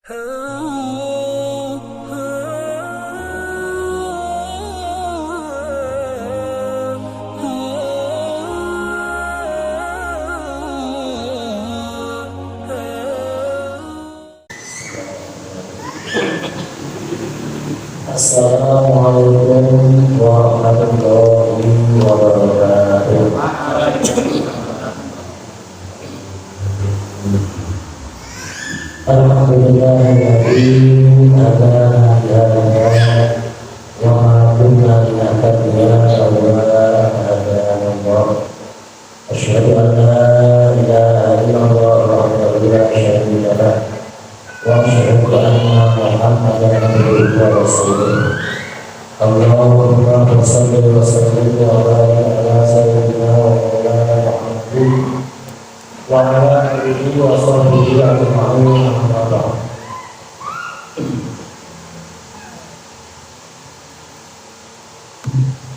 Assalamualaikum warahmatullahi wabarakatuh. Alhamdulillahilladzi hadana li hadza wa ma kunna linahtadiya laula an hadana Allah. Asyhadu an la ilaha illallah wahdahu la syarika lah wa asyhadu anna Muhammadan abduhu wa rasuluh. Allahumma shalli wa sallim wa barik ala sayyidina wa maulana Muhammad wa ala alihi wa sahbihi ajma'in. Amma ba'd.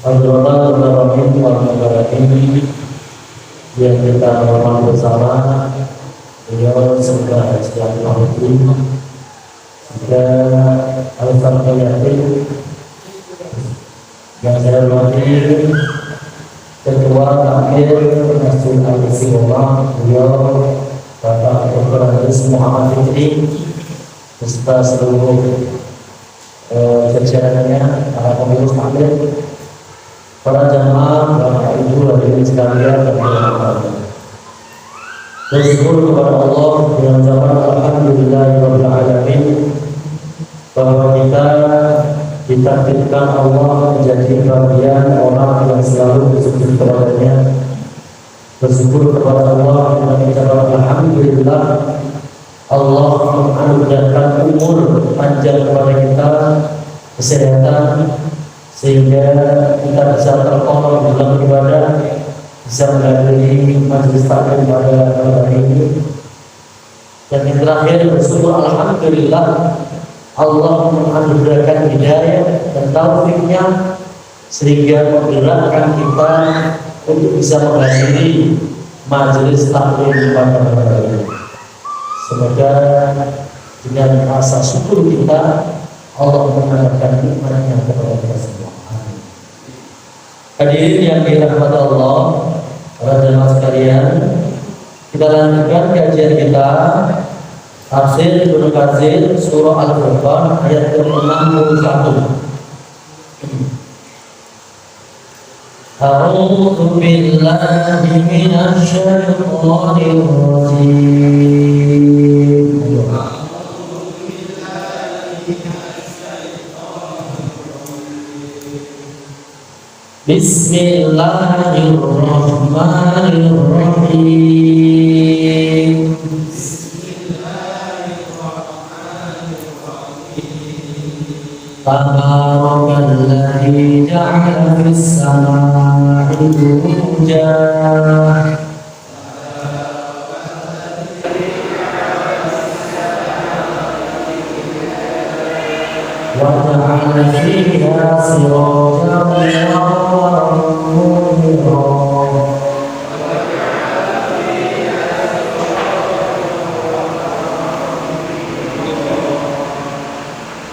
Alhamdulillahirabbil alamin yang kita hormati bersama beliau semoga haji mahfuz dan al-fatihah yang saya hormati Ketua Akhir Masjid Al-Istiqomah beliau Bapak Dr. Haris Muhammad Fikri beserta seluruh jajarannya, para pengurus takmir, para jamaah, Bapak Ibu hadirin sekalian, dan bersyukur kepada Allah dengan ucapan alhamdulillahirabbil alamin bahwa kita ditakdirkan Allah menjadi bagian orang yang selalu bersyukur kepadanya. Bersyukur kepada Allah dengan ucapan alhamdulillah Allah menganugerahkan umur panjang kepada kita, kesehatan, sehingga kita bisa tertolong dalam ibadah, bisa menghadiri majelis taklim pada hari ini. Dan yang terakhir bersyukur alhamdulillah Allah menganugerahkan hidayah dan taufiknya sehingga menggerakkan kita untuk bisa menghadiri majelis taklim pada hari ini. Semoga dengan rasa syukur kita Allah menambahkan nikmatnya kepada kita semua. Hadirin yang dirahmati Allah, para jemaah sekalian, kita lanjutkan kajian kita tafsir Ibnu Katsir surah Al-Furqan ayat ke-61. A'udzu billahi minasy syaithanir rajim. Bismillahirrahmanirrahim. Tabarakalladzi ja'ala fis samaa'i burujan wa ja'ala fiha sirajan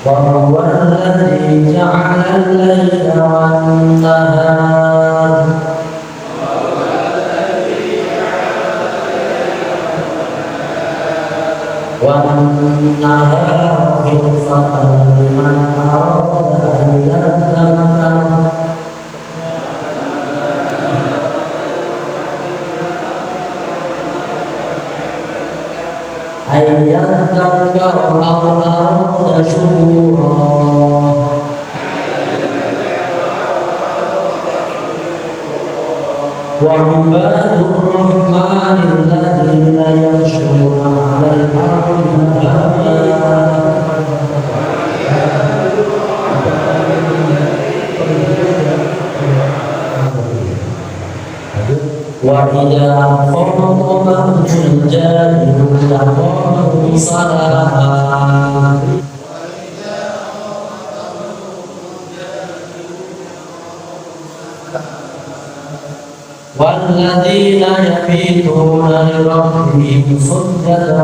وهو الذي جعل الليل والنهار خلفة لمن أراد أن يذكر أو أراد شكورا. وعباد الرحمن الذين يمشون على الأرض هونا وإذا خاطبهم الجاهلون قالوا سلاما. والذين يبيتون لربهم سجدا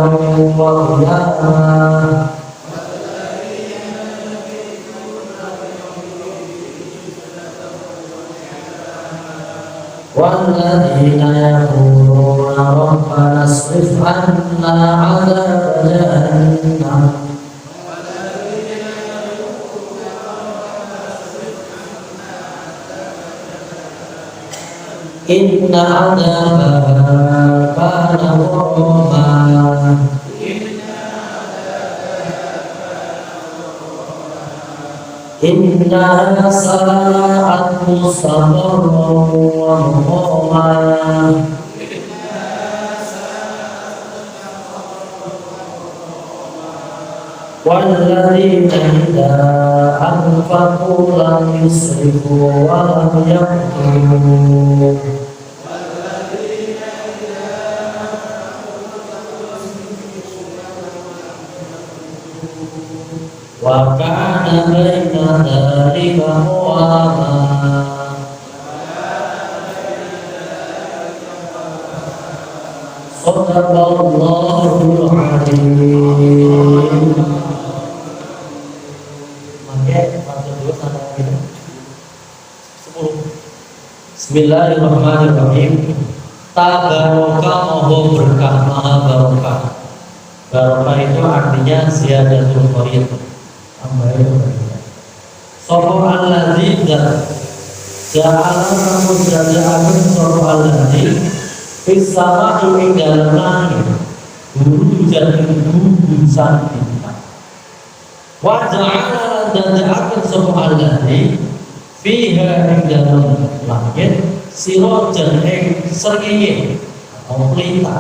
وقياما والذين يقولون ربنا اصرف عنا عذاب جهنم إن عذابها كان غراما إنها ساءت مستقرا ومقاما والذين إذا أنفقوا لم يسرفوا ولم يقتروا وكان بين ذلك قواما صدق الله العظيم. Bismillahirrahmanirrahim. Tabaraka moho berkah maha barokah. Barokah itu artinya ziyadatul khair. Sopo alladzi ja'ala namun jadi'akan sopo alladzi fis sama'i ing dalem langit burujan burusan bintang wa ja'ala jadi'akan sopo alladzi fiha ing dalem langit sirajan ing srengenge atau pelita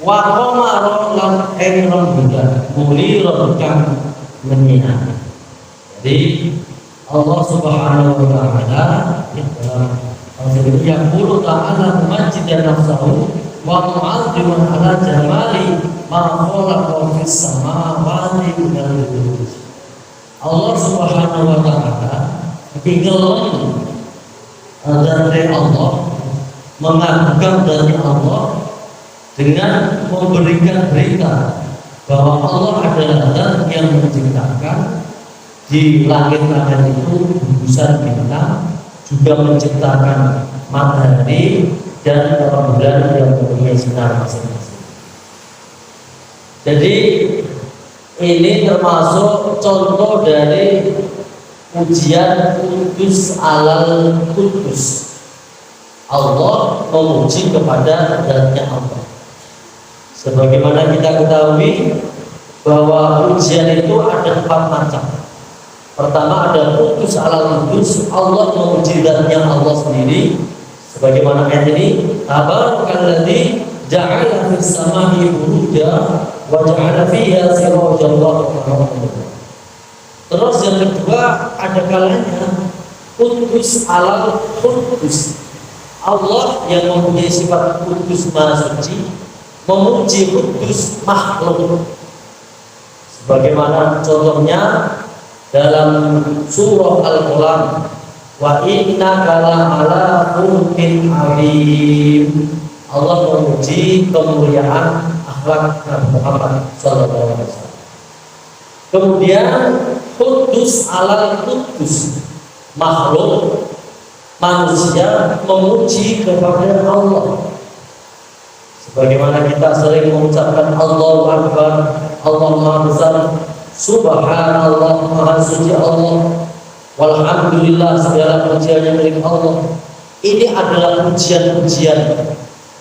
wa qamara lan ing rembulan muliran kang menyinari. Jadi Allah Subhanahu wa taala yang qulu ta'ala mumajidan nafsahu wa mu'azziman ala jamali ma khalaqa fis samawati wal ardi. Allah Subhanahu wa taala tinggal dari Allah, mengagungkan dari Allah dengan memberikan berita bahwa Allah adalah zat yang menciptakan di langit-langit itu gugusan bintang, juga menciptakan matahari dan rembulan yang mempunyai sinar masing-masing. Jadi ini termasuk contoh dari ujian kudus alal kudus. Allah memuji kepada zatnya Allah. Sebagaimana kita ketahui bahwa ujian itu ada 4 macam. Pertama ada kudus alal kudus, Allah memuji zatnya Allah sendiri. Sebagaimana ayat ini, Tabarakalladzi ja'ala fis samai buruja wa ja'ala fiha sirajan wa qamara. Terus yang kedua ada kalanya kudus alal kudus. Allah yang mempunyai sifat kudus maha suci memuji kudus makhluk. Sebagaimana contohnya dalam surah Al-Quran, wa innaka la'ala khuluqin 'azim. Allah memuji kemuliaan akhlak Nabi Muhammad sallallahu alaihi wasallam. Kemudian kudus alal kudus, makhluk manusia memuji kepada Allah. Sebagaimana kita sering mengucapkan Allahu Akbar, Allah Maha Besar, Subhanallah, Maha Suci Allah, walhamdulillah, segala pujiannya milik Allah. Ini adalah pujian-pujian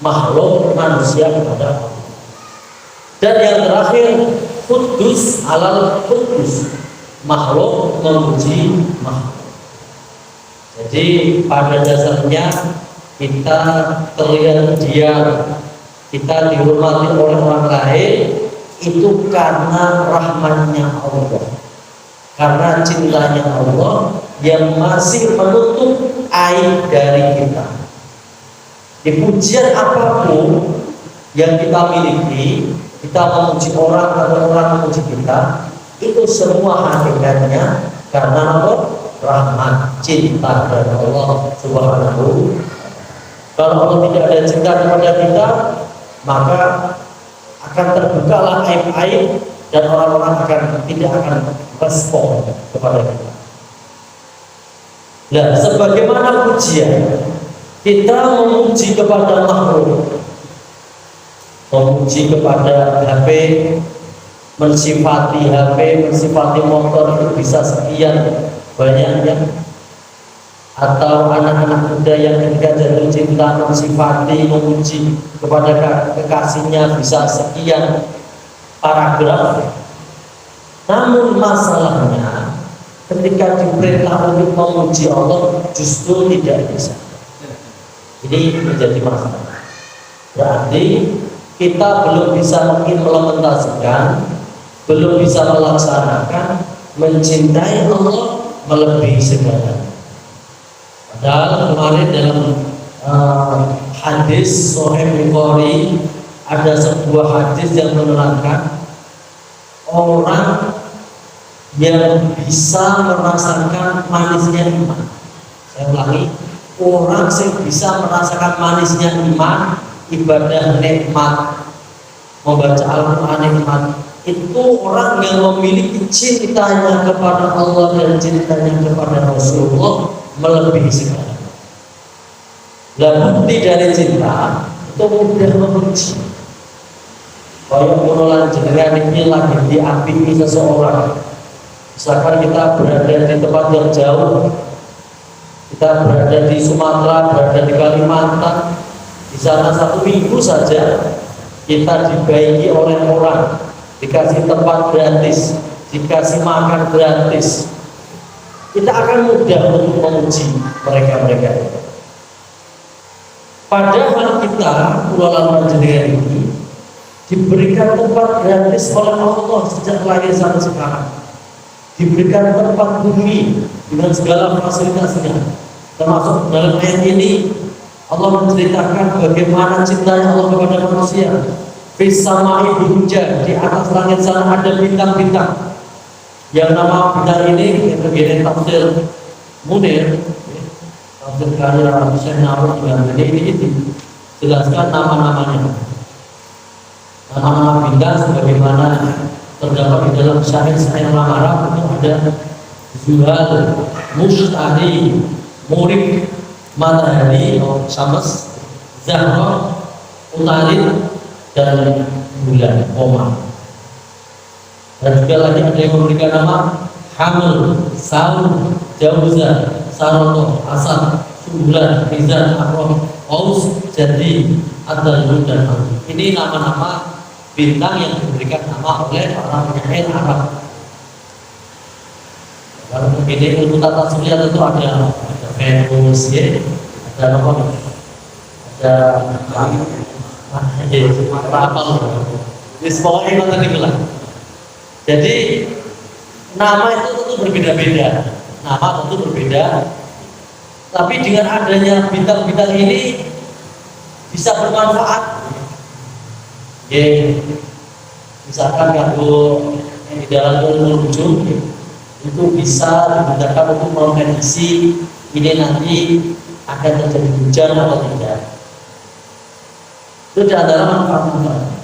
makhluk manusia kepada Allah. Dan yang terakhir, kudus alal kudus, makhluk memuji makhluk. Jadi pada dasarnya kita terlihat diam, kita dihormati oleh orang lain itu karena rahmatnya Allah, karena cintanya Allah yang masih menutup aib dari kita. Di pujian apapun yang kita miliki, kita memuji orang atau orang memuji kita, itu semua hakikatnya karena apa? Rahmat, cinta dari Allah Subhanahu. Kalau Allah tidak ada cinta kepada kita, maka akan terbukalah aib-aib dan orang-orang tidak akan respon kepada kita. Nah, sebagaimana pujian Kita memuji kepada makhluk, memuji kepada HP, mensifati HP, mensifati motor itu bisa sekian banyaknya. Atau anak-anak muda yang ketika jatuh cinta mensifati, memuji kepada kekasihnya bisa sekian paragraf. Namun masalahnya ketika diperintah untuk memuji Allah justru tidak bisa. Ini menjadi masalah. Berarti kita belum bisa mengimplementasikan, belum bisa melaksanakan mencintai Allah melebihi segala. Padahal kemarin dalam hadis Sahih Bukhari ada sebuah hadis yang menerangkan orang yang bisa merasakan manisnya iman. Saya ulangi, orang yang bisa merasakan manisnya iman, ibadah nikmat, membaca Al-Quran nikmat, itu orang yang memiliki cintanya kepada Allah dan cintanya kepada Rasulullah melebihi segala. Lah bukti dari cinta itu mudah memuji. Kalau menolak jenengan ini lagi diapimi seseorang, misalkan kita berada di tempat yang jauh, kita berada di Sumatera, berada di Kalimantan, di sana 1 minggu saja kita dibaiki oleh orang, dikasih tempat gratis, dikasih makan gratis, kita akan mudah untuk memuji mereka-mereka. Padahal kita ulama jenengan ini diberikan tempat gratis oleh Allah sejak lahir sampai sekarang, diberikan tempat bumi dengan segala fasilitasnya, termasuk dalam ayat ini Allah menceritakan bagaimana cintanya Allah kepada manusia. Fis sama'i buruja, di atas langit sana ada bintang-bintang. Yang nama bintang ini yang begini tafsir Munir, tafsir karya Syekh Nawar dengan ini jelaskan nama-namanya. Nama-nama bintang sebagaimana terdapat di dalam syair-syair Arab itu ada Zuhal, Mustari, Murik, Matahari, Syams, Zahra, Utarid, dan bulan, Omar. Dan juga lagi ada yang memberikan nama Hamil, Saul, Jauza, Saroto, Asad, Subulan, Mizan, Akrom, Aus, Jadi, Adal, dan Al. Ini nama-nama bintang yang diberikan nama oleh para penyair Arab. Kalau begini ilmu tata surya itu ada Venus, ya, ada apa? Ada apa? Pokoknya tadi bilang. Jadi nama itu tentu berbeda-beda, nama tentu berbeda, tapi dengan adanya bintang-bintang ini bisa bermanfaat. Ya, misalkan kalau di dalam ilmu ujung itu bisa digunakan untuk memprediksi ini nanti akan terjadi hujan atau tidak. Itu adalah manfaat-manfaat.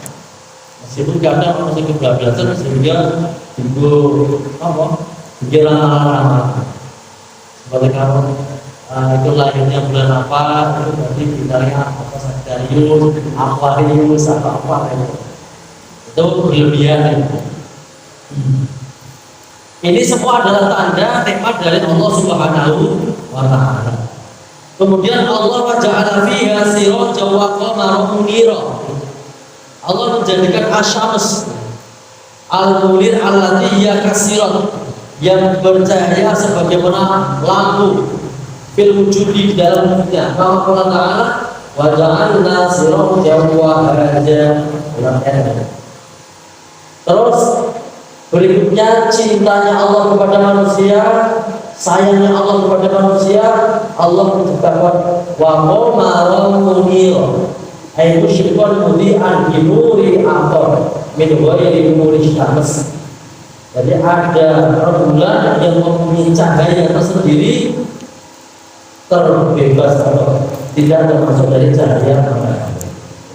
Meskipun kadang masih kebablasan sehingga pikiran lama-lama seperti kalau itu lahirnya bulan apa, itu berarti bintangnya apa, Sagittarius, Aquarius, apa itu berlebihan. Ini semua adalah tanda nikmat dari Allah Subhanahu wa Ta'ala. Kemudian Allah waja'ala fiha sirajan wa qamaran munira. Allah menjadikan asyams al-munir allati hiya kasirat, yang bercahaya sebagaimana lampu fil wujudi di dalam wujudnya. Kama qala ta'ala wa ja'alna sirajan wahaja. Terus berikutnya cintanya Allah kepada manusia, sayangnya Allah kepada manusia, Allah menciptakan wa qamaran munira. Ayat syaitan mudi'an binuri akhar min ghairi nuri syams. Jadi ada bulan yang mempunyai cahaya tersendiri, terbebas atau tidak termasuk dari cahaya matahari.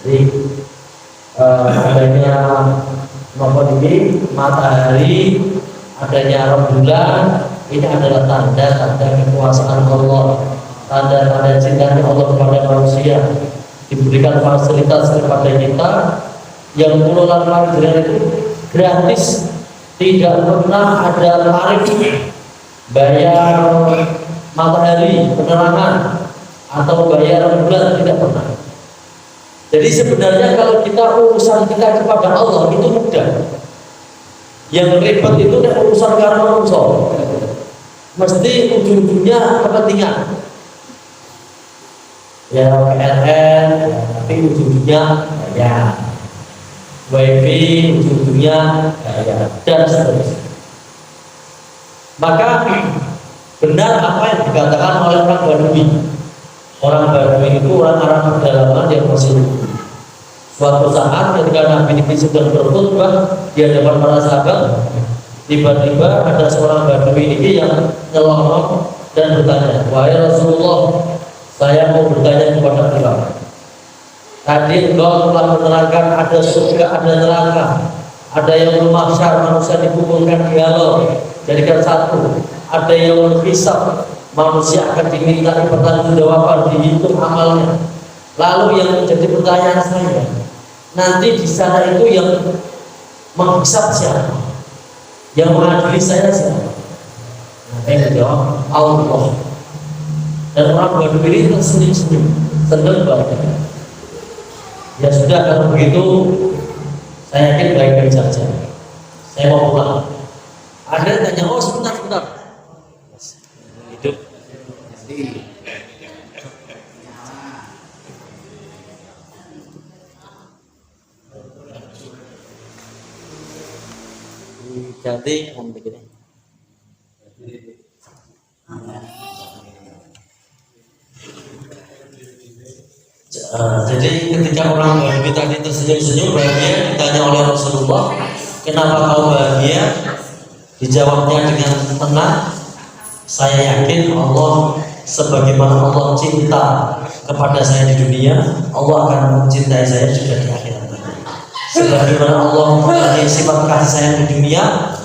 Jadi adanya matahari, adanya bulan, ini adalah tanda-tanda kekuasaan Allah. tanda-tanda cintanya Allah kepada manusia, diberikan fasilitas kepada kita yang Pulau Langkawi itu gratis, tidak pernah ada tarif bayar matahari penerangan atau bayar bulan, tidak pernah. Jadi sebenarnya kalau kita urusan kita kepada Allah itu mudah. Yang ribet itu urusan karena manusia, mesti ujung-ujungnya kepentingan. Ya PLN, tapi ujung-ujungnya ya WiFi, ujung-ujungnya ya dan seterusnya. Maka benar apa yang dikatakan oleh orang Badui. Orang Badui itu orang-orang pedalaman yang masih suatu saat ketika Nabi sedang berkhutbah di hadapan para sahabat, tiba-tiba ada seorang Badui ini yang nyelonong dan bertanya, "Wahai Rasulullah, saya mau bertanya kepada Anda. Tadi engkau telah menerangkan ada surga, ada neraka, ada yang mahsyar, manusia dikumpulkan di halau, jadikan satu, ada yang hisab, manusia akan diminta pertanggungjawaban, dihitung amalnya. Lalu yang menjadi pertanyaan saya, nanti di sana itu yang menghisab siapa? Yang mengadili saya siapa?" Nah, yang menjawab Allah. Dan orang Badui ini tersenyum-senyum, senang banget. Ya sudah, kalau begitu saya yakin baik-baik saja. Saya mau pulang. Ada yang tanya, "Oh sebentar. Hidup." Jadi yang begini. Jadi ketika orang Badui tadi tersenyum-senyum bahagia, ditanya oleh Rasulullah, "Kenapa kau bahagia?" Dijawabnya dengan tenang, "Saya yakin Allah, sebagaimana Allah cinta kepada saya di dunia, Allah akan mencintai saya juga di akhirat. Sebagaimana Allah mempunyai sifat kasih sayang di dunia,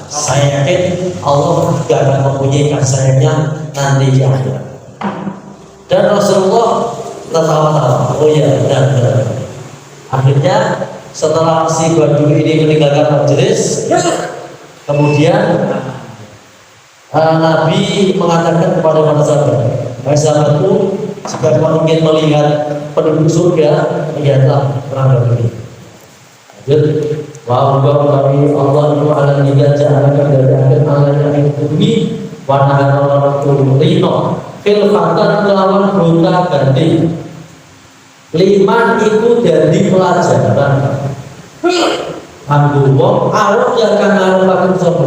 saya yakin Allah juga akan mempunyai kasih sayangnya nanti di akhirat." Dan Rasulullah tertawa-tawa, "Oh ya, benar." Akhirnya setelah si Badui ini meninggalkan majelis, kemudian Nabi mengatakan kepada para sahabat, "Hai sahabatku, jika kamu ingin melihat penduduk surga, lihatlah orang Badui." Lanjut, "Wa kami Allah itu ala niat ja'alaka dari akhir alanya yang bumi wa nahara rino fil fatan kelawan buta ganti." Liman itu dari pelajaran Anggo wong awak yang kan ngarepaken sapa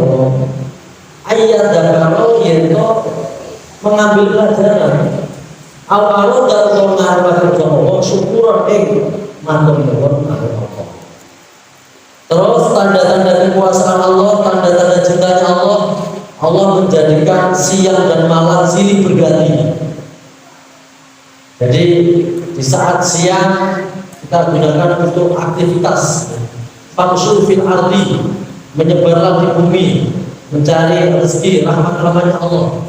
ayat dakaro yento mengambil pelajaran awalo dalem ngarepaken sapa syukur ing mantung nuwun Allah. Terus tanda-tanda kekuasaan Allah, tanda-tanda cintanya Allah, Allah menjadikan siang dan malam silih berganti. Jadi di saat siang kita gunakan untuk aktivitas famshu fil ardi, menyebarlah di bumi, mencari rezeki rahmat-rahmatnya Allah.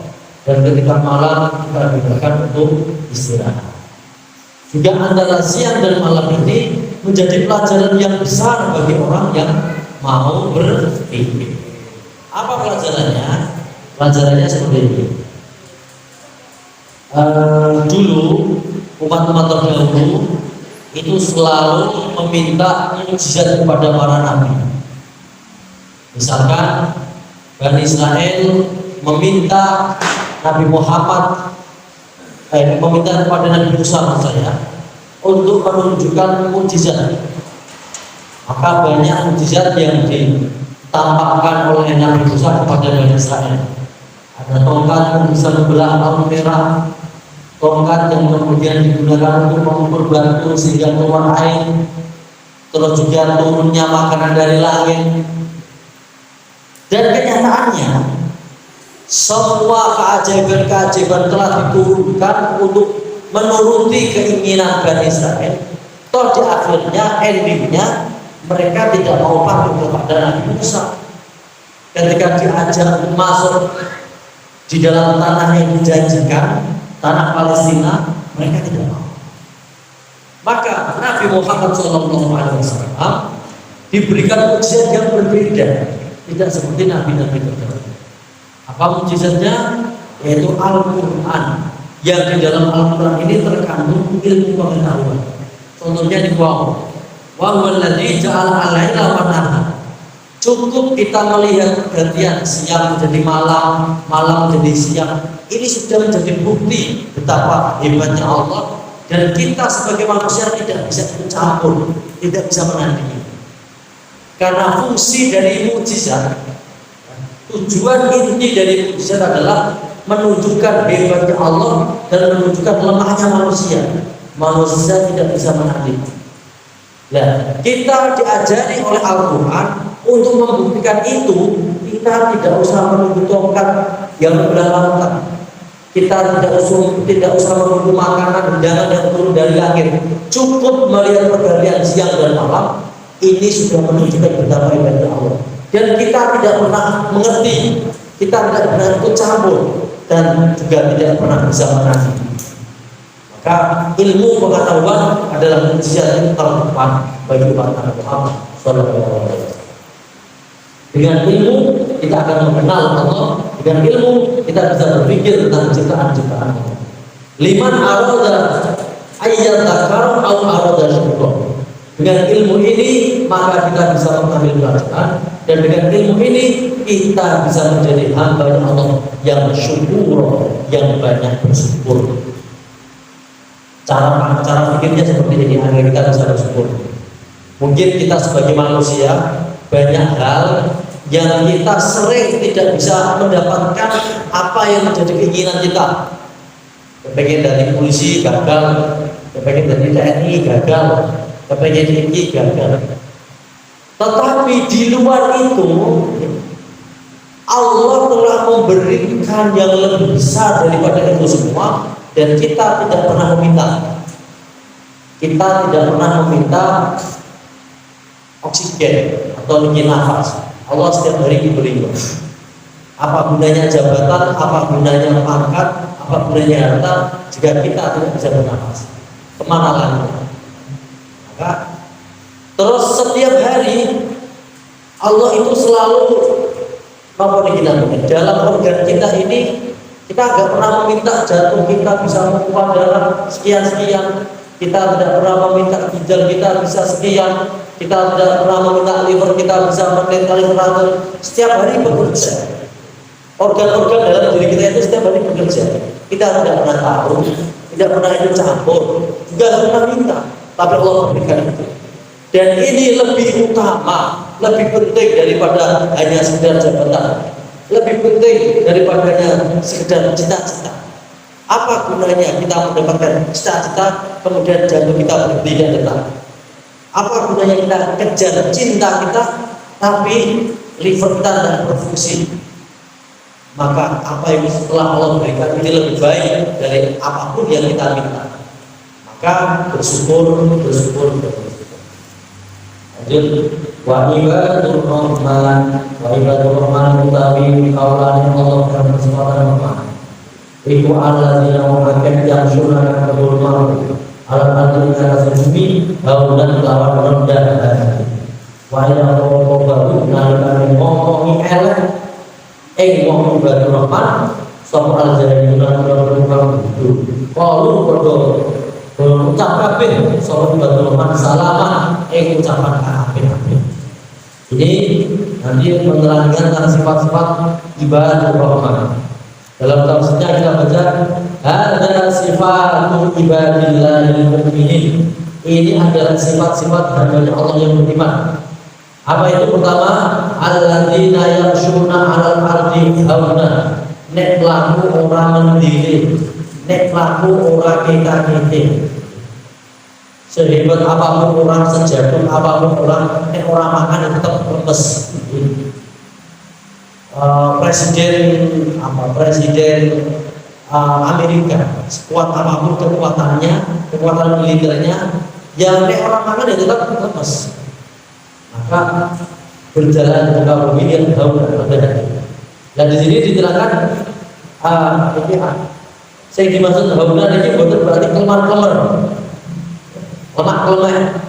Dan ketika malam kita gunakan untuk istirahat. Juga antara siang dan malam ini menjadi pelajaran yang besar bagi orang yang mau berpikir. Apa pelajarannya? Pelajarannya seperti ini. Dulu umat-umat terdahulu itu selalu meminta mukjizat kepada para nabi. Misalkan Bani Israel meminta Nabi Muhammad meminta kepada Nabi Musa untuk menunjukkan mukjizat. Maka banyak mukjizat yang ditampakkan oleh Nabi Musa kepada Bani Israel. Ada tongkat yang bisa membelah laut merah, tongkat yang kemudian digunakan untuk mengukur batu sehingga keluar air, terus juga turunnya makanan dari langit. Dan kenyataannya semua keajaiban-keajaiban telah diturunkan untuk menuruti keinginan Bani Israel. Toh di akhirnya, endingnya mereka tidak mau patuh kepada Nabi Musa. Ketika diajak masuk di dalam tanah yang dijanjikan, tanah Palestina, mereka tidak mau. Maka Nabi Muhammad SAW diberikan mukjizat yang berbeda, tidak seperti nabi-nabi terdahulu. Apa mukjizatnya? Yaitu Al-Quran, yang di dalam Al-Quran ini terkandung ilmu pengetahuan. Contohnya di bawah, wa huwallazi ja'ala al-laila wan-nahar. Cukup kita melihat pergantian siang menjadi malam, malam menjadi siang. Ini sudah menjadi bukti betapa hebatnya Allah, dan kita sebagai manusia tidak bisa mencampur, tidak bisa menandingi. Karena fungsi dari mukjizat, tujuan inti dari mukjizat adalah menunjukkan hebatnya Allah dan menunjukkan lemahnya manusia. Manusia tidak bisa menandingi. Nah, kita diajari oleh Al-Quran untuk membuktikan itu. Kita tidak usah menunggu tongkat yang bebelah lautan. Kita tidak usah menunggu makanan undangan yang turun dari langit. Cukup melihat pergantian siang dan malam, ini sudah menunjukkan betapa hebatnya Allah. Dan kita tidak pernah mengerti, kita tidak pernah ikut campur, dan juga tidak pernah bisa menandingi. Maka ilmu pengetahuan adalah mukjizat yang terdepan bagi umat Nabi Muhammad SAW. Dengan ilmu kita akan mengenal Allah. Dengan ilmu kita bisa berpikir tentang ciptaan-ciptaan Allah. Liman arada ayyadzakar aw arada syukur. Dengan ilmu ini maka kita bisa mengambil pelajaran, dan dengan ilmu ini kita bisa menjadi hamba Allah yang syukur, yang banyak bersyukur. Cara pikirnya seperti ini agar kita bisa bersyukur. Mungkin kita sebagai manusia banyak hal yang kita sering tidak bisa mendapatkan apa yang menjadi keinginan kita. Kepengen dari polisi gagal, kepengen dari TNI gagal, kepengen ini gagal. Tetapi di luar itu Allah telah memberikan yang lebih besar daripada itu semua, dan kita tidak pernah meminta. Kita tidak pernah meminta oksigen atau bikin nafas. Allah setiap hari diberi. Apa gunanya jabatan, apa gunanya pangkat, apa gunanya harta jika kita tidak bisa bernafas? Kemana lagi? Maka terus setiap hari Allah itu selalu kita dalam organ kita ini. Kita nggak pernah meminta jantung kita bisa memompa darah sekian-sekian. Kita tidak pernah meminta ginjal kita bisa sekian. Kita tidak pernah meminta liver kita bisa menetralisir. Setiap hari bekerja. Organ-organ dalam diri kita itu setiap hari bekerja. Kita tidak pernah tahu, tidak pernah ikut campur, juga tidak pernah minta. Tapi Allah memberikan itu. Dan ini lebih utama, lebih penting daripada hanya sekedar jabatan, lebih penting daripadanya sekedar cita-cita. Apa gunanya kita mendapatkan cita-cita kemudian jantung kita berhenti dan detak? Apa gunanya kita kejar cinta kita tapi liver kita tidak berfungsi? Maka apa yang setelah Allah berikan ini lebih baik dari apapun yang kita minta. Maka bersyukur. Lanjut, wa ibadur rahman utawi kaulan Allah dan kesempatan rahman. Iku alladzina mu'akad yang syurah kabul ma'ruf alat-alat yang bumi haulan lawan rendah hati. Wa ila baru nalikan ngomongi elek wong ibadur rahman sapa al-jahiluna berukang itu qalu padha ucap kabeh sapa ibadur rahman salaman ucapan kabeh. Ini nanti menerangkan tentang sifat-sifat ibadur rahman. Dalam tafsirnya kita baca ada sifatu ibadillahil mu'minin. Ini adalah sifat-sifat hamba Allah yang beriman. Apa itu? Pertama, alladzina yamshuna 'alal ardi hauna. Nek laku ora mendiri, nek laku ora kita-kita. Sehebat apapun orang, sejatuh apapun orang, nek ora makan tetap lemes. Presiden Amerika sekuat apapun kekuatan militernya, yang nek orang makan ya tetap lemes. Maka berjalan di muka bumi yang jauh dan rendah. Dan di sini diterangkan Saya dimaksud hauna ini bukan berarti kelemar-kelemar, lemak-lemak.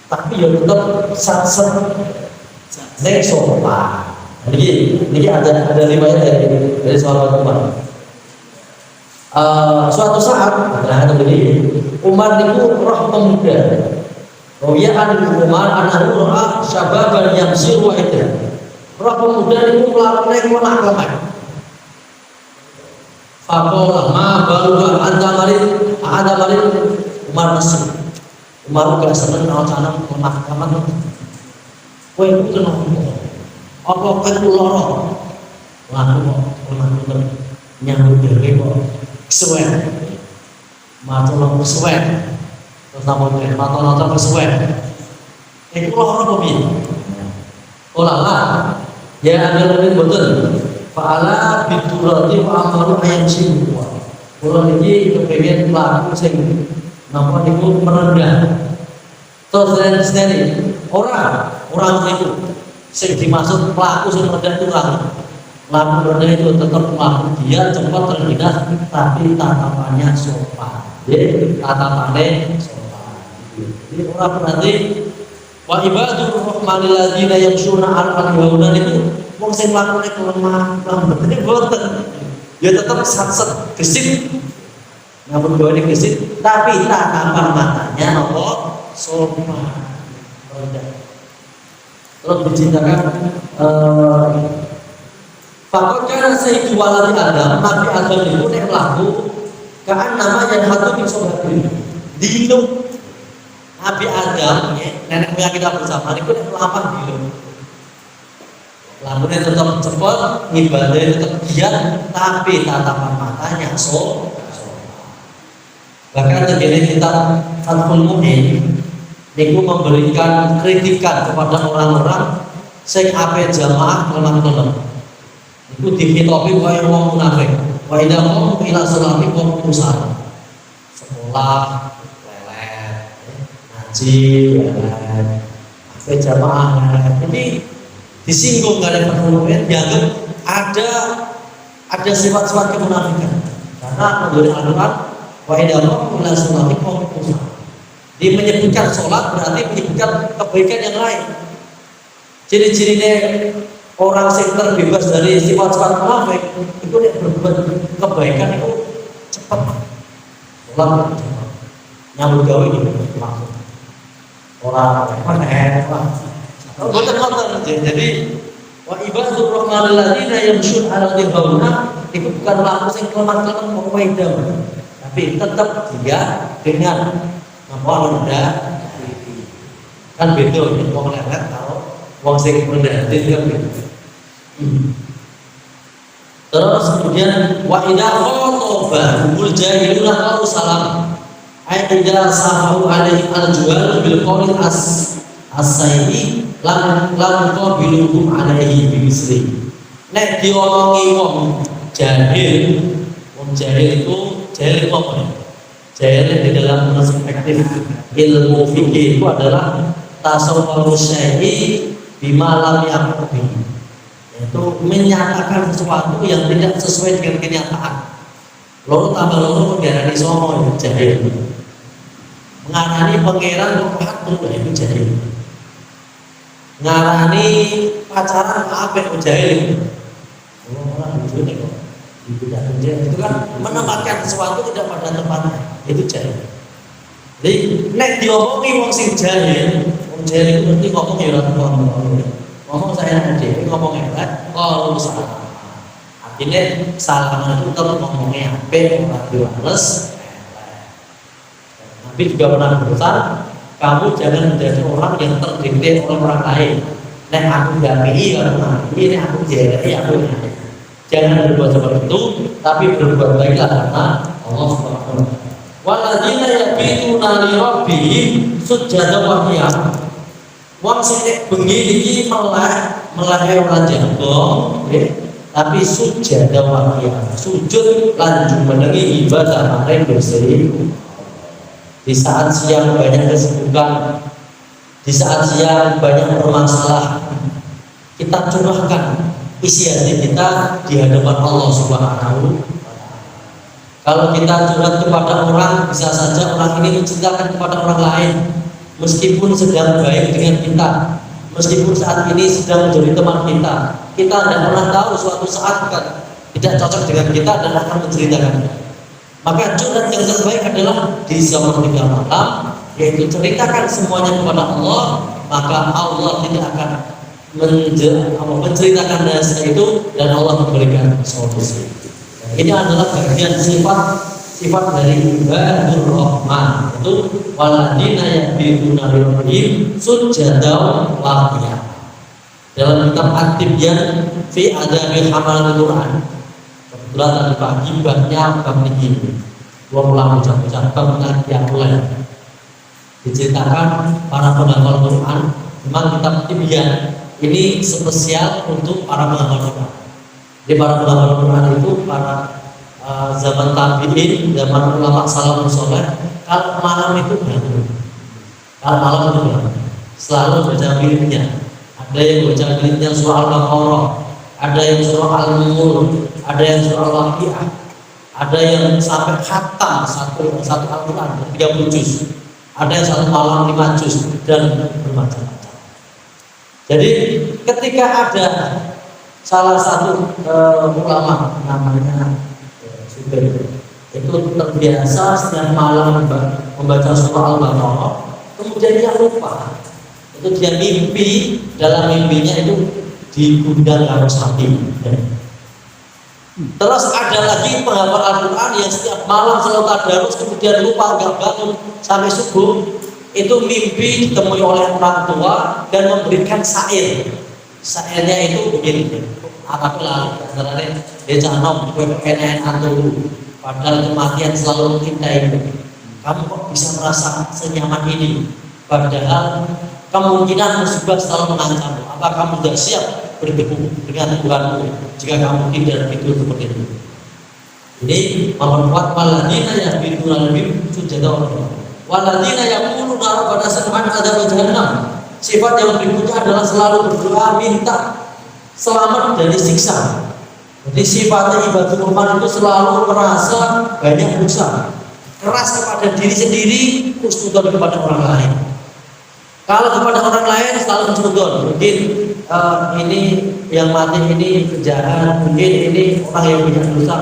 Tapi ya tetap sat-sat neng sopan. Ini ada riwayat dari sahabat Umar. Suatu saat, nah begini, Umar itu roh pemuda. Royaan Umar anahu roha syababan yang siru itu. Roh pemuda itu melakukan lemak-lemak. Fakolah ma baru ada marin Umar masih. Umar gak seneng kalau canang lemak-lemak. Kowe itu kenapa? Apa kan loro? Lalu kok lemak-lemak nyambut dhewe kok kesuwen. Matur nang kesuwen. Terus namun mata-mata kesuwen. Iku loro apa piye? Ora lah. Ya ada lebih betul. Fa'ala biturati wa amaru ayam sing. Kula niki kepengin mlaku sing napa niku merendah. Terus sendiri orang itu sing dimaksud pelaku sing merendah itu pelaku merendah itu tetap pelaku, dia cepat terdinas tapi tatapannya sopan. Jadi tatapannya sopan. Jadi orang berarti wa ibadur rahmanil ladzina yamshuna 'alal ardi itu wong sing mlakune kelemah berarti boten. Dia tetap sat-sat gesit. Namun gawe gesit tapi tatapan matanya nopo sopan. Terus diceritakan Fakot karena saya jualan Adam, Nabi Adam itu nek laku kan namanya hatu bin sobatin. Dino Nabi Adam, ya, nenek moyang kita bersama itu nek lapan dino. Lakunya tetap cepat, ibadahnya tetap giat, tapi tatapan matanya sopan. Bahkan terjadi kita Fathul Mu'in niku memberikan kritikan kepada orang-orang sing ape jamaah kelemah-kelemah. Iku dihitopi kaya wong munafik. Wa idza qum ila sholati qum kusala. Sekolah lelet, ngaji lelet, ape jamaah lelet. Jadi disinggung oleh penulis dianggap ada sifat-sifat kemunafikan. Karena menurut Al-Qur'an wa idza qum ila sholati qum kusala. Dia menyebutkan sholat berarti menyebutkan kebaikan yang lain. Ciri-cirinya orang yang terbebas dari sifat-sifat munafik itu dia berbuat kebaikan itu cepat. Sholat cepat. Nyambut gawe ini langsung. Orang jadi wa ibadur rahmanil ladzina yamshun 'alal ardi hauna itu bukan laku sing kelemah-kelemah mau maidam. Tapi tetap dia dengan mau rendah kan beda nih wong lelet kalau wong sing rendah itu kan beda. Terus kemudian wa idza khatoba humul jahiluna qalu salam ay idza sahu alaihi aljual bil qawli as-sayyi lam qabiluhum alaihi bi misri. Nek diomongi wong jahil itu jahil apa ya? Jahil di dalam perspektif ilmu fikih itu adalah tasawwurus syai'i bima lam yaqbi, yaitu menyatakan sesuatu yang tidak sesuai dengan kenyataan. Loro tambah loro diarani songo itu jahil. Ngarani pangeran kok patung itu jahil. Ngarani pacaran apik jahil. Orang bojone kok itu kan menempatkan sesuatu tidak pada tempatnya, itu jahil. Jadi nek diomongi wong sing jahil, wong jahil itu mesti ngomong ya ora ngomong saya nanti ngomong elek, kalau salah. Artinya salah itu tetap ngomongnya apik, ora diwales. Nabi juga pernah berpesan, kamu jangan menjadi orang yang terdikte oleh orang lain. Nek aku gapi, ini aku jahil, aku jahil. Jangan berbuat seperti itu, tapi berbuat baiklah karena Allah Subhanahu wa taala. Walladzina yabituna li rabbihim sujada wa qiyam. Wong sing bengi iki meleh ora jambong, tapi sujada wa qiyam. Sujud lan jumenengi ibadah maring Gusti. Di saat siang banyak kesibukan, di saat siang banyak bermasalah, kita curahkan isi hati kita di hadapan Allah Subhanahu wa taala. Kalau kita curhat kepada orang, bisa saja orang ini menceritakan kepada orang lain, meskipun sedang baik dengan kita, meskipun saat ini sedang menjadi teman kita. Kita tidak pernah tahu suatu saat kan tidak cocok dengan kita dan akan menceritakan. Maka curhat yang terbaik adalah di sepertiga malam, yaitu ceritakan semuanya kepada Allah. Maka Allah tidak akan menceritakan rahasia itu dan Allah memberikan solusi. Ini adalah bagian sifat dari ibadur rahman, itu waladina yabituna lirabbihim sujadaw wa qiyam. Dalam kitab At-Tibyan fi adabi hamal Quran, kebetulan tadi pagi babnya bab ini 20 jam bab qiyamul, diceritakan para penghafal Quran. Memang kitab Tibyan ini spesial untuk para penghafal Quran. Di para penghafal Quran itu para zaman tabi'in, zaman ulama salafus saleh, kalau malam itu bangun, kalau malam itu bangun, selalu baca wiridnya. Ada yang baca wiridnya surah Al-Baqarah, ada yang surah Al-Mulk, ada yang surah Al-Waqiah, ada yang sampai khatam satu Al-Quran 30 juz, ada yang satu malam 5 juz dan bermacam-macam. Jadi ketika ada salah satu ulama namanya itu terbiasa setiap malam membaca surah Al-Baqarah, kemudian dia lupa. Itu dia mimpi, dalam mimpinya itu digundang karo sapi. Terus ada lagi penghafal Al-Quran yang setiap malam selalu tadarus, kemudian lupa nggak bangun sampai subuh. Itu mimpi ditemui oleh orang tua dan memberikan syair. Syairnya itu begini. Apabila sebenarnya dia canom kenen atau padahal kematian selalu mencintai kamu, kok bisa merasa senyaman ini padahal kemungkinan musibah selalu mengancam. Apa kamu sudah siap bertemu dengan Tuhanmu jika kamu tidak tidur seperti itu? Ini memperkuat waladina yang bidul lebih sujada waladina yang puluh naruh pada semuanya ada jahannam. Sifat yang berikutnya adalah selalu berdoa minta selamat dari siksa. Jadi sifatnya ibadah Rahman itu selalu merasa banyak dosa, keras kepada diri sendiri, husnudon kepada orang lain. Kalau kepada orang lain selalu husnudon. Mungkin ini yang mati ini penjahat, mungkin ini orang yang punya dosa.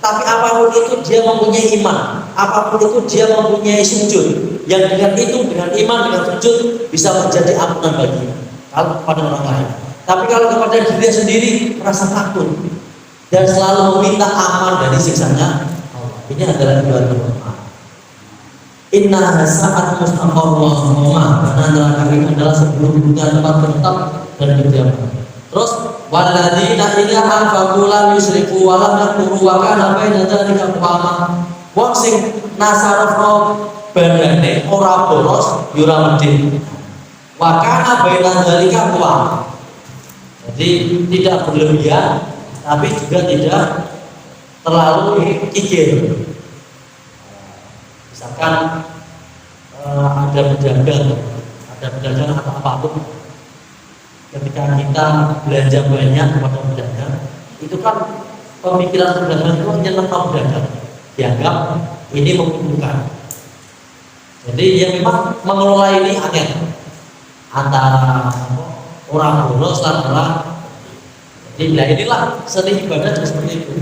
Tapi apapun itu dia mempunyai iman, apapun itu dia mempunyai sujud. Yang dengan itu, dengan iman, dengan sujud bisa menjadi ampunan baginya. Kalau kepada orang lain. Tapi kalau kepada diri sendiri merasa takut dan selalu meminta aman dari siksanya Allah. Ini adalah ibadah Rahman. Inna saat mustaqarrah, karena neraka ini adalah sebelumnya tempat tetap dan kediaman. Terus walladzina idza anfaqu lam yusrifu wa lam yaqturu wa kana baina dzalika qawama. Wong sing nasarafno badane ora boros ya ora medhit. Wa kana baina dzalika qawama. Jadi tidak berlebihan, tapi juga tidak terlalu kikir. Misalkan ada pedagang atau apapun, ketika kita belanja banyak kepada pedagang, itu kan pemikiran pedagang itu hanya tentang pedagang, dianggap ini menguntungkan. Jadi yang memang mengelola ini angin antara orang boros adalah. Jadi inilah seni ibadah seperti itu.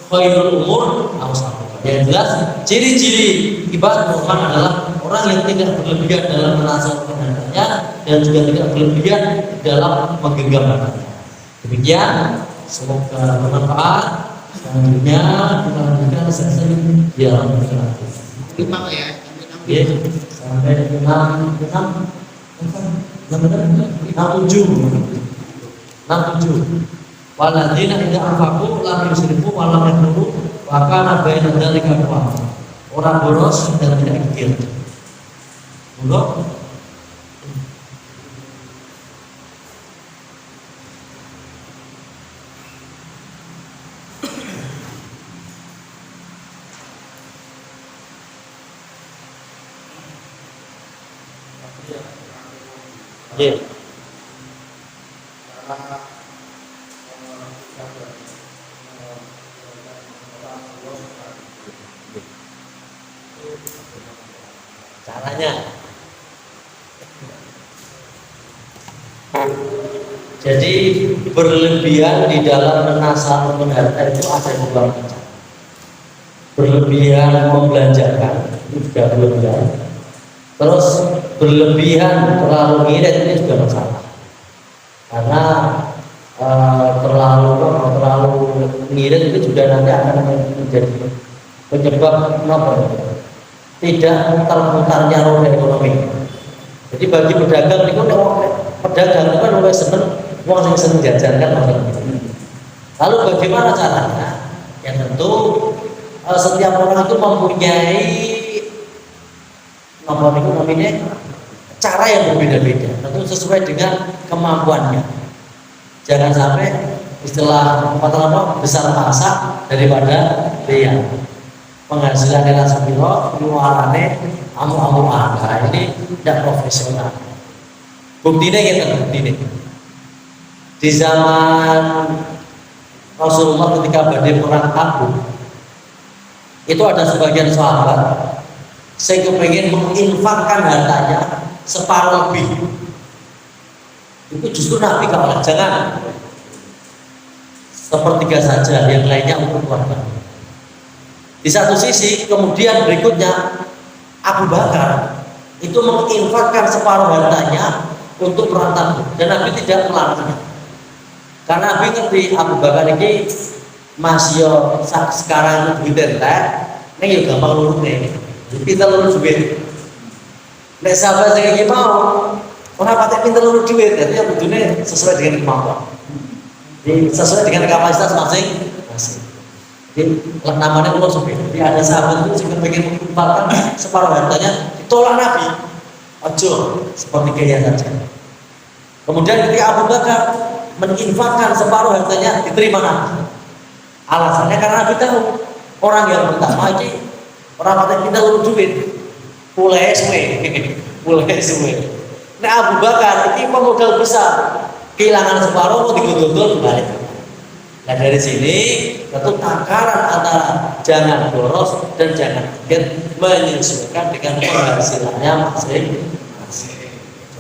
Khairul umur awsatuha. Yang jelas ciri-ciri ibadah Rahman adalah orang yang tidak berlebihan dalam merasa kehendaknya dan juga tidak berlebihan dalam menggenggam hartanya. Demikian, semoga bermanfaat. Selanjutnya kita lanjutkan sesi dialog interaktif. 5 ya. Ya, sampai 6 67. Waladina idza anfaqu lam yusrifu wa lam yaqturu wa kana baina dzalika qawama. Orang boros dan tidak kikir. Monggo. Yeah. caranya. Jadi berlebihan di dalam menasar harta itu ada dua macam. Berlebihan membelanjakan itu juga berlebihan. Terus berlebihan terlalu ngirit ini juga masalah. Karena terlalu ngirit itu juga nanti akan menjadi penyebab tidak terputarnya roda ekonomi. Jadi bagi pedagang itu pedagang itu kan lebih seneng uang yang seneng jajan kan maksudnya. Lalu bagaimana caranya? Ya tentu setiap orang itu mempunyai cara yang berbeda-beda, tentu sesuai dengan kemampuannya. Jangan sampai istilah besar pasak daripada dia. Penghasilannya langsung biro, pengeluarannya amu-amuan. Nah, ini tidak profesional. Buktinya gitu, buktinya. Di zaman Rasulullah ketika badai perang Tabuk, itu ada sebagian sahabat saya kepengen menginfakkan hartanya separuh lebih. Itu justru Nabi kalah, jangan sepertiga saja, yang lainnya untuk keluarga. Di satu sisi kemudian berikutnya Abu Bakar itu menginfakkan separuh hartanya untuk perang Tabuk dan Nabi tidak melarangnya. Karena Nabi ngerti Abu Bakar ini masih sekarang duit entek, ini juga gampang lurus nih. Kita lurus duit. Nek sahabat saya ini mau orang pakai pintar lurus duit, jadi yang butuhnya sesuai dengan kemampuan. Jadi sesuai dengan kapasitas masing-masing. Jadi namanya lurus duit. Jadi ada sahabat itu juga pengen mengumpulkan separuh hartanya, ditolak Nabi. Ojo seperti gaya saja. Kemudian ketika Abu Bakar menginfakkan separuh hartanya, diterima Nabi. Alasannya karena Nabi tahu orang yang pertama ini orang pakai pintar lurus duit, pulai suwe. Nah Abu Bakar ini pemodal besar, kehilangan separuh mau digundul kembali. Nah dari sini tentu takaran antara jangan boros dan jangan pikir menyesuaikan dengan penghasilannya masing-masing.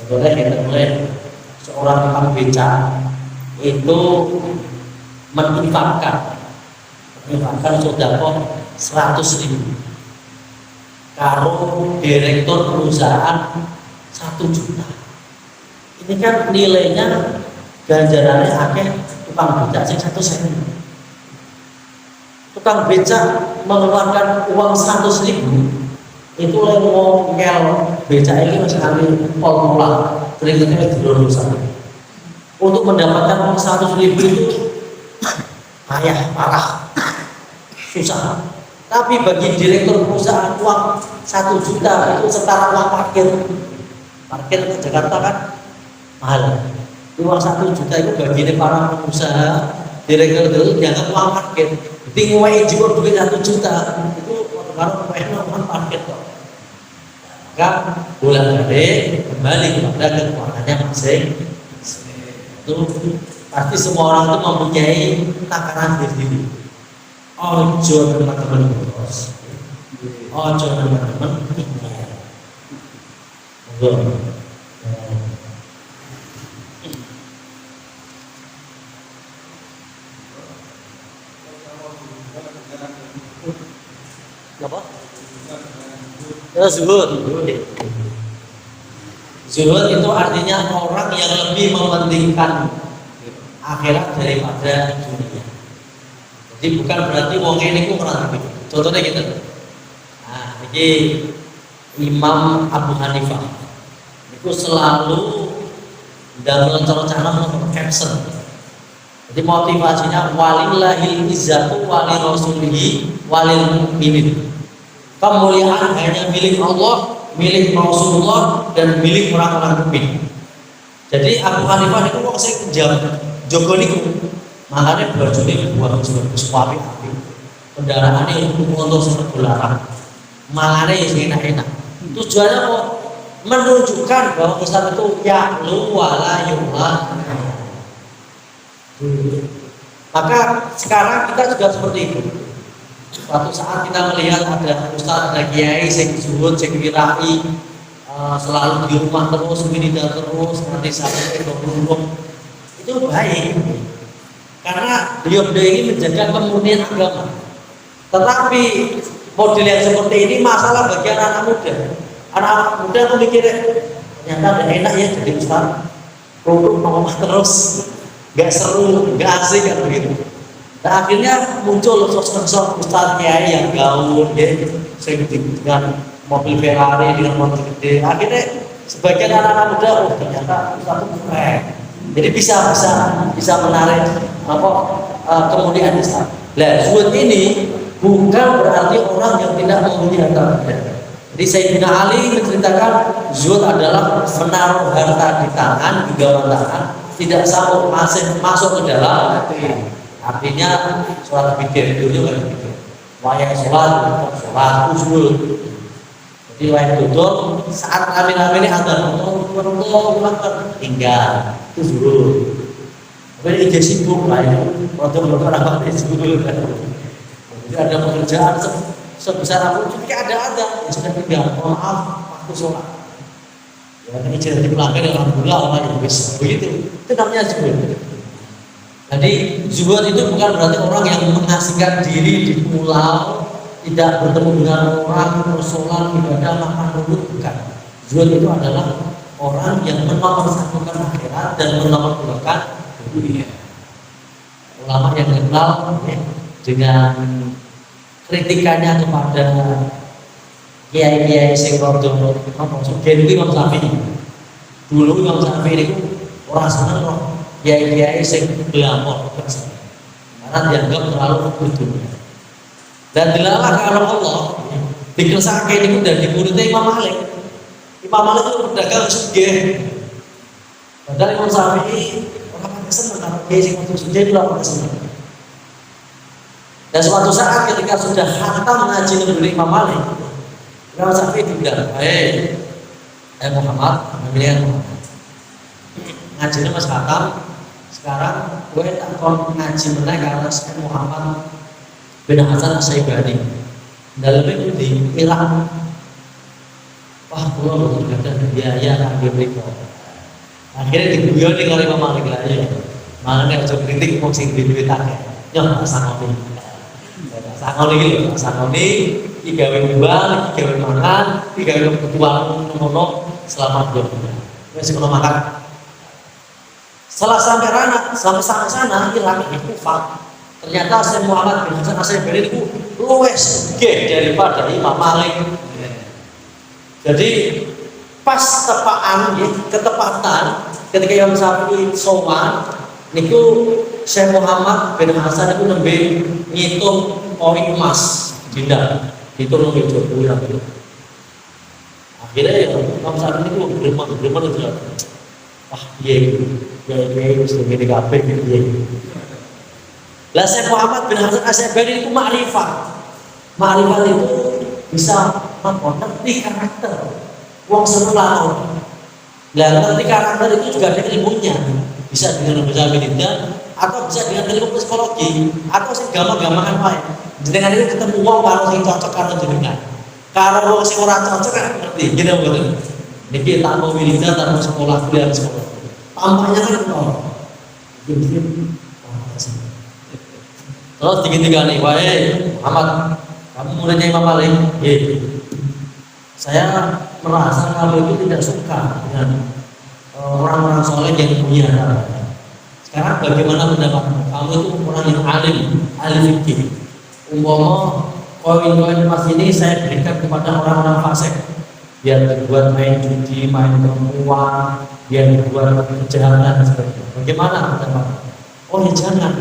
Contohnya kita mulai seorang tukang beca itu menginfakkan sodako 100.000 karo direktur perusahaan 1 juta. Ini kan nilainya ganjarannya akeh tukang beca sing 1 sen. Tukang beca mengeluarkan uang 100.000 itu mau ngel beca ini masih kali pol-polan keringetnya dilulusan. Untuk mendapatkan uang 100.000 itu payah, parah, susah. Tapi bagi direktur perusahaan uang 1 juta itu setara uang parkir ke Jakarta kan mahal. Uang 1 juta itu bagi para pengusaha direktur itu dianggap uang parkir. Tinggal jiwa duit 1 juta itu baru uang parkir kok. Maka bulan balik kembali kepada kekuatannya masing. Itu pasti semua orang itu mempunyai takaran diri. Ojo teman-teman boros, ojo teman-teman ikhlas. Apa? Zuhud. Zuhud itu artinya orang yang lebih mementingkan akhirat daripada dunia. Jadi bukan berarti wong ini ku ngerti. Contohnya gitu. Nah, ini Imam Abu Hanifah. Itu selalu dalam rencana caption. Jadi motivasinya walillahil izzatu wali rasulihi walil mu'minin. Kemuliaan hanya milik Allah, milik Rasulullah dan milik orang-orang mukmin. Jadi Abu Hanifah itu kok sing jogo niku. Makanya baju ini buat suami api, kendaraan ini untuk seperti larang, malahnya yang enak-enak. Tujuannya mau menunjukkan bahwa Islam itu ya'lu wala yu'la. Maka sekarang kita juga seperti itu. Suatu saat kita melihat ada ustaz, ada kiai, sing zuhud, sing wirai, selalu di rumah terus, militer terus, nanti sampai ke burung, itu baik. Karena beliau-beliau ini menjaga kemurnian agama. Tetapi model yang seperti ini masalah bagi anak-anak muda. Anak-anak muda tuh mikir, ternyata ada enak ya jadi ustaz, produk ngomong terus, nggak seru, nggak asik kan begitu. Nah akhirnya muncul sosok-sosok ustaz kiai yang gaul, ya, dengan mobil Ferrari, dengan mobil gede. Akhirnya sebagian anak-anak muda, oh ternyata ustaz itu keren. Jadi bisa menarik kemudian Islam. Nah, zuhud ini bukan berarti orang yang tidak memuliakan harta. Jadi Sayyidina Ali menceritakan zuhud adalah menaruh harta di tangan, di gawang tangan, tidak sampai masuk ke dalam hati. Artinya sholat pikir itu juga gitu. Wayang sholat itu zuhud. Jadi wayang duduk saat amin-amin ini ada tinggal itu zuhud. Tapi ide sibuk lah ya, waktu-waktu orang sibuk. Jadi ada pekerjaan sebesar apapun, jika ada yang sudah tinggal, maaf, waktu sholat. Ya, ini jadi pelanggan yang alhamdulillah orang yang bisa begitu. Itu namanya zuhud. Jadi zuhud itu bukan berarti orang yang mengasingkan diri di pulau, tidak bertemu dengan orang, bersolat, ibadah, makan dulu, bukan. Zuhud itu adalah orang yang menomorsatukan akhirat dan menomorsatukan dunia. Ulama yang dikenal dengan kritikannya kepada kiai-kiai sing rodo sugih Imam Syafi'i. Dulu Imam Syafi'i itu ora seneng kok kiai-kiai sing glamor karena dianggap terlalu kudu. Dan dilalah kalau Allah dikersake niku dari muridnya Imam Malik. Imam Malik itu pedagang sugih. Padahal Imam Syafi'i senang kalau kiai sing kudu sugih itu ora seneng. Dan suatu saat ketika sudah khatam ngaji negeri Imam Malik, Imam Syafi'i bilang, Muhammad, ngajinya mas khatam, sekarang gue tak kon ngaji meneh karena saya Muhammad bin Hasan Asy-Syaibani. Dalamnya itu di Irak. Wah, pulau betul kata biaya ambil mereka. Akhirnya diguyon dengan Imam Malik lah ya. Makanya coba kritik mau sing duit akeh. Yo sangon iki lho, sangon iki gawe mbang, gawe makan, gawe kebutuhan ngono selama 2 bulan. Wis kono makan. Setelah sampai sana hilang Kufah. Ternyata Syekh Muhammad bin Hasan Asy-Syaibani itu luwes sugih daripada Imam Malik. Jadi pas ketepatan ketika Imam Syafi'i sowan niku Syekh Muhammad bin Hasan itu nembe ngitung koin emas dinar diturun ke Jogja. Akhirnya ya Imam Syafi'i itu berman itu wah iya wis ngene kabeh piye. Lah Syekh Muhammad bin Hasan Asy-Syaibani itu makrifat. Makrifat itu bisa ngerti karakter wong seneng lakon. Lah ngerti karakter itu juga ada ilmunya. Bisa dengan bahasa militer atau bisa dengan ilmu psikologi atau sing gampang-gampangan wae. Jenengan itu ketemu wong karo sing cocok karo jenengan. Karo wong sing ora cocok kan ngerti. Gini mboten. Niki tak mau militer, tak mau sekolah kuliah sekolah. Tampaknya kan ngono. Terus tiga-tiga nih, wae Muhammad, kamu muridnya Imam Malik. Saya merasa kamu itu tidak suka dengan orang-orang soleh yang punya harta. Sekarang bagaimana pendapatmu? Kamu itu orang yang alim fikih. Umpama koin-koin emas ini saya berikan kepada orang-orang fasik, biar dibuat main judi, main perempuan, biar dibuat kejahatan dan sebagainya. Bagaimana pendapatmu? Oh ya jangan.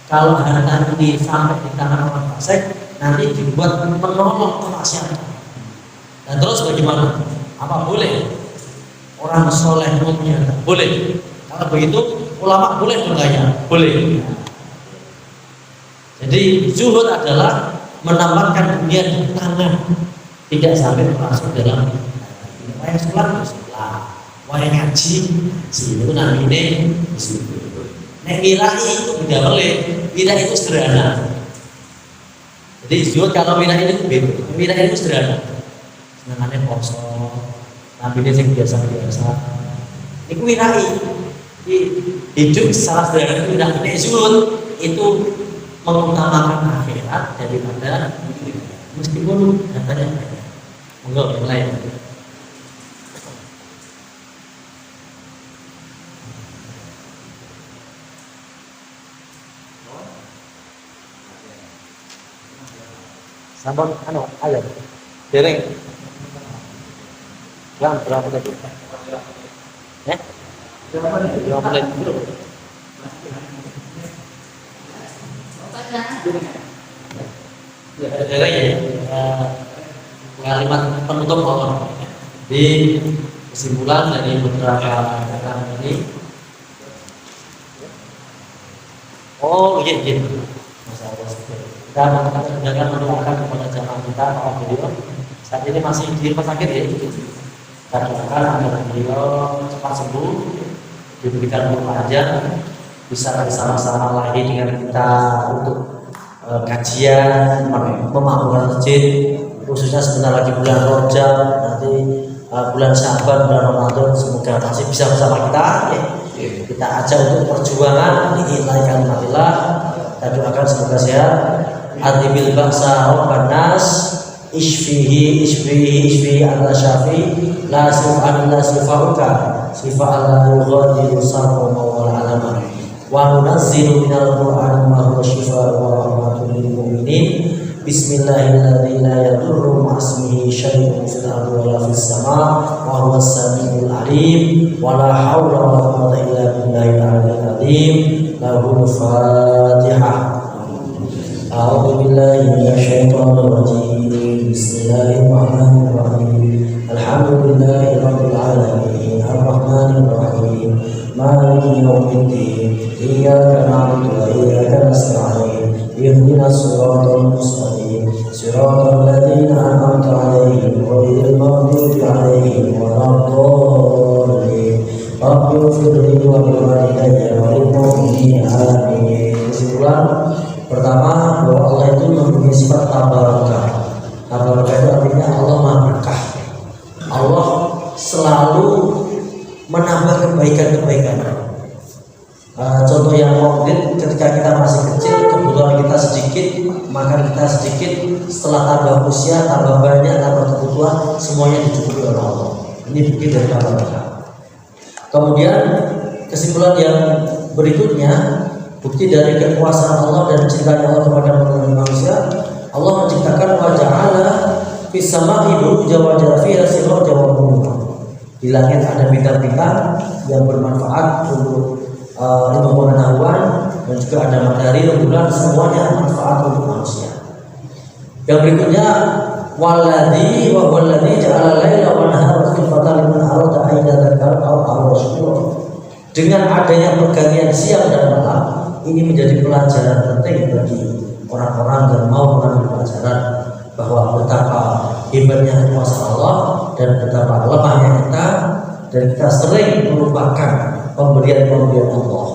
Kalau harta ini sampai di tangan orang fasik, nanti dibuat menolong kemaksiatan. Dan terus bagaimana? Apa boleh orang soleh punya? Boleh. Kalau begitu ulama boleh bertanya, boleh. Jadi zuhud adalah menambahkan dunia di tangan, tidak sampai masuk dalam. Wayang sholat, wayang ngaji, itu namanya zuhud. Nek wirai itu beda boleh, wirai itu sederhana. Jadi zuhud kalau wirai itu beda, wirai itu sederhana. Senangannya poso, Nabi ini yang biasa-biasa. Ini wirai. Hidup secara sederhana itu tidak ada zuhud, itu mengutamakan akhirat daripada meskipun datanya banyak. Enggak yang lain. Sampun ayo. Dereng. Berapa tadi? Berapa menit? Kalimat penutup Allah di kesimpulan dari beberapa kata ini. Oh iya. Kita akan mendoakan kepada jamaah kita Pak beliau saat ini masih di rumah sakit ya. Kita doakan agar beliau cepat sembuh, diberikan umur panjang, bisa bersama-sama lagi dengan kita untuk kajian, memakmurkan masjid, khususnya sebentar lagi bulan Rajab, nanti bulan Syaban, bulan Ramadan, semoga masih bisa bersama kita ya. Kita ajak untuk perjuangan lillahi kalimatillah. Kita doakan semoga sehat. Atibil bangsa Rabban nas ishfihi Allah syafi la sifa'an la sifa'uka sifa'an la yughadiru sarfa wal alama wa nunazzilu minal qur'an ma huwa shifaa'un wa rahmatun lil mu'minin bismillahirrahmanirrahim la yadurru ma'asmihi syai'un fil ardi wa la fis sama' wa huwas samiul alim wa la haula wa la quwwata illa billahil aliyyil azim. Lahul Fatihah. A'udzu billahi minasyaitonir rajim. Bismillahirrahmanirrahim. Alhamdulillahi rabbil alamin. Arrahmanir rahim. Maliki yaumiddin. Iyyaka na'budu wa iyyaka nasta'in. Ihdinas siratal mustaqim. Siratal ladzina an'amta 'alaihim ghairil maghdubi 'alaihim waladdallin. Rabbil firli wa liwalidayya wa lil mu'minin amin. Kesimpulan pertama, bahwa Allah itu mempunyai sifat tabarakah. Tabarakah itu artinya Allah Maha Berkah. Allah selalu menambah kebaikan-kebaikan. Contoh yang konkret, ketika kita masih kecil, kebutuhan kita sedikit, makan kita sedikit, setelah tambah usia, tambah banyak, tambah kebutuhan, semuanya dicukupi oleh Allah. Ini bukti dari tabarakah. Kemudian kesimpulan yang berikutnya, bukti dari kekuasaan Allah dan cintanya Allah kepada manusia. Allah menciptakan waja'ala fis sama'i buruja wa ja'ala fiha siraja wa nuran. Di langit ada bintang-bintang yang bermanfaat untuk ilmu pengetahuan, dan juga ada matahari, rembulan, semuanya manfaat untuk manusia. Yang berikutnya, walladzi wa huwallazi ja'ala laila wa nahara khilfatan liman arada an yadhakkara aw arada syukura. Dengan adanya pergantian siang dan malam, ini menjadi pelajaran penting bagi orang-orang yang mau mengambil pelajaran bahwa betapa hebatnya kuasa Allah dan betapa lemahnya kita, dan kita sering melupakan pemberian-pemberian Allah.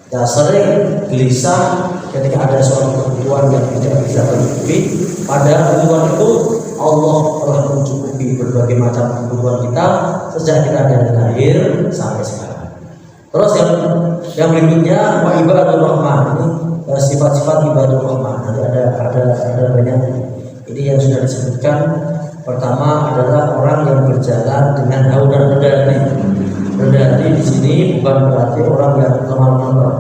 Kita sering gelisah ketika ada suatu kebutuhan yang tidak bisa tercukupi. Pada kebutuhan itu Allah telah mencukupi berbagai macam kebutuhan kita sejak kita dari lahir sampai sekarang. Terus yang berikutnya, wa ibadur rahman, ini sifat-sifat ibadur rahman. Nanti ada banyak. Ini yang sudah disebutkan. Pertama adalah orang yang berjalan dengan haus dan rendah hati. Rendah hati di sini bukan berarti orang yang lemah lembut,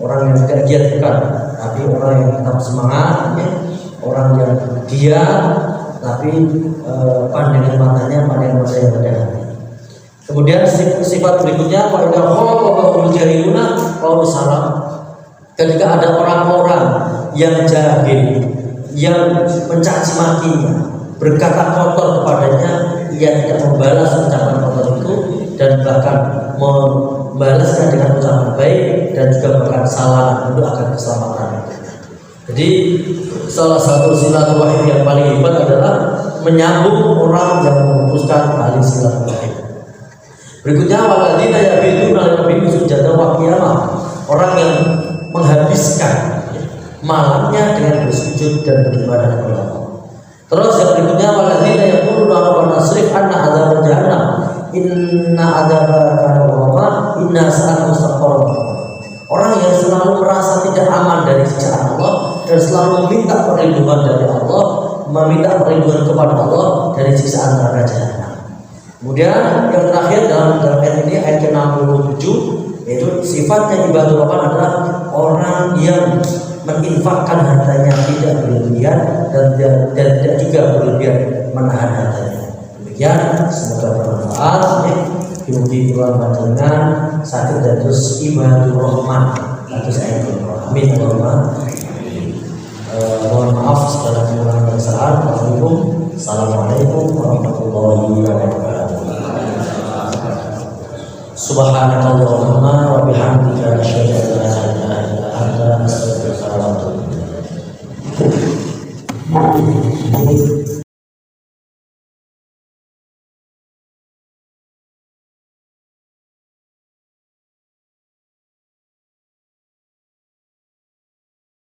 orang yang tidak giat, bukan, tapi orang yang tetap semangat, orang yang giat, tapi pandangan matanya pandangan mata yang rendah hati. Kemudian sifat berikutnya, wa idza khalaqahul jahiluna qalu salam. Ketika ada orang-orang yang jahil, yang mencaci makinya, berkata kotor kepadanya, ia tidak membalas ucapan kotor itu, dan bahkan membalasnya dengan ucapan baik, dan juga bahkan salam untuk akan keselamatan. Jadi salah satu silaturahim yang paling hebat adalah menyambung orang yang memutuskan tali silaturahim. Berikutnya, walladzina yabituna li sujadan wa qiyamah, orang yang menghabiskan malamnya dengan bersujud dan beribadah kepada Allah. Terus yang berikutnya, walladzina yaquluna rabbana srif 'anna adzab jahannam inna adzaba kana ghurama inna sa'at mustaqarrab. Orang yang selalu merasa tidak aman dari siksa Allah dan selalu meminta perlindungan dari Allah, meminta perlindungan kepada Allah dari siksaan neraka jahanam. Kemudian yang terakhir dalam ayat ini ayat ke-67, yaitu sifatnya ibadur rahman adalah orang yang menginfakkan hartanya tidak berlebihan dan tidak juga berlebihan menahan hartanya. Demikian, semoga bermanfaat. Mugi kula panjenengan saged dados ibadur rahman dados ayat amin Allahumma. Mohon maaf segala kekurangan dan kesalahan. Assalamualaikum warahmatullahi wabarakatuh. Subhanakallahumma wa bihamdika asyhadu an la ilaha illa anta astaghfiruka wa atubu ilaik.